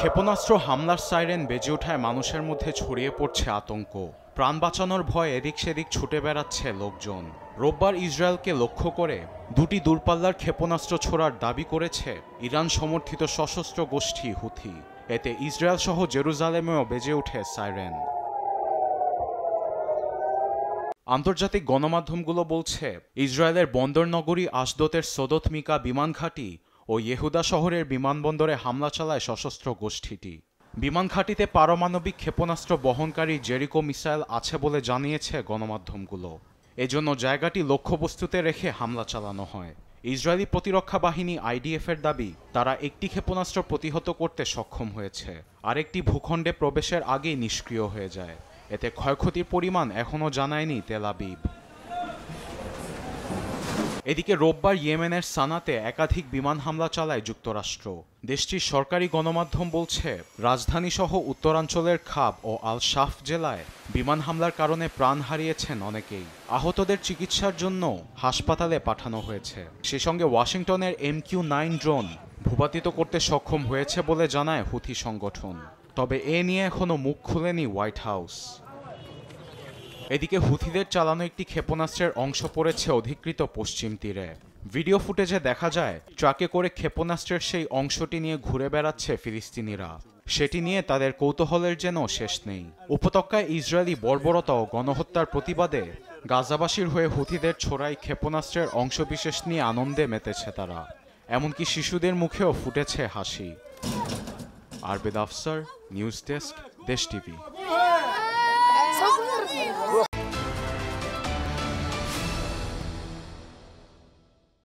ক্ষেপণাস্ত্র হামলার সাইরেন বেজে ওঠায় মানুষের মধ্যে ছড়িয়ে পড়ছে আতঙ্ক। প্রাণ বাঁচানোর ভয়ে এদিক সেদিক ছুটে বেড়াচ্ছে লোকজন। রোববার ইসরায়েলকে লক্ষ্য করে দুটি দূরপাল্লার ক্ষেপণাস্ত্র ছোড়ার দাবি করেছে ইরান সমর্থিত সশস্ত্র গোষ্ঠী হুথি। এতে ইসরায়েল সহ জেরুজালেমেও বেজে ওঠে সাইরেন। আন্তর্জাতিক গণমাধ্যমগুলো বলছে ইসরায়েলের বন্দর নগরী আশদোতের সদত মিকা বিমান ঘাঁটি ও ইহুদা শহরের বিমানবন্দরে হামলা চালায় সশস্ত্র গোষ্ঠীটি। বিমান ঘাঁটিতে পারমাণবিক ক্ষেপণাস্ত্র বহনকারী জেরিকো মিসাইল আছে বলে জানিয়েছে গণমাধ্যমগুলো। এজন্য জায়গাটি লক্ষ্যবস্তুতে রেখে হামলা চালানো হয়। ইসরায়েলি প্রতিরক্ষা বাহিনী আইডিএফের দাবি, তারা একটি ক্ষেপণাস্ত্র প্রতিহত করতে সক্ষম হয়েছে, আরেকটি ভূখণ্ডে প্রবেশের আগেই নিষ্ক্রিয় হয়ে যায়। এতে ক্ষয়ক্ষতির পরিমাণ এখনও জানায়নি তেল আবিব। এদিকে রোববার ইয়েমেনের সানাতে একাধিক বিমান হামলা চালায় যুক্তরাষ্ট্র। দেশটির সরকারি গণমাধ্যম বলছে রাজধানীসহ উত্তরাঞ্চলের খাব ও আল শাফ জেলায় বিমান হামলার কারণে প্রাণ হারিয়েছেন অনেকেই। আহতদের চিকিৎসার জন্য হাসপাতালে পাঠানো হয়েছে। সে সঙ্গে ওয়াশিংটনের MQ-9 ড্রোন ভূপাতিত করতে সক্ষম হয়েছে বলে জানায় হুথি সংগঠন। তবে এ নিয়ে এখনও মুখ খুলেনি হোয়াইট হাউস। এদিকে হুথিদের চালানো একটি ক্ষেপণাস্ত্রের অংশ পড়েছে অধিকৃত পশ্চিম তীরে। ভিডিও ফুটেজে দেখা যায় ট্রাকে করে ক্ষেপণাস্ত্রের সেই অংশটি নিয়ে ঘুরে বেড়াচ্ছে ফিলিস্তিনিরা। সেটি নিয়ে তাদের কৌতূহলের যেন শেষ নেই। উপত্যকায় ইসরায়েলি বর্বরতা ও গণহত্যার প্রতিবাদে গাজাবাসীর হয়ে হুথিদের ছোড়াই ক্ষেপণাস্ত্রের অংশবিশেষ নিয়ে আনন্দে মেতেছে তারা। এমনকি শিশুদের মুখেও ফুটেছে হাসি। আরবেদ আফসার, নিউজ ডেস্ক, দেশ টিভি।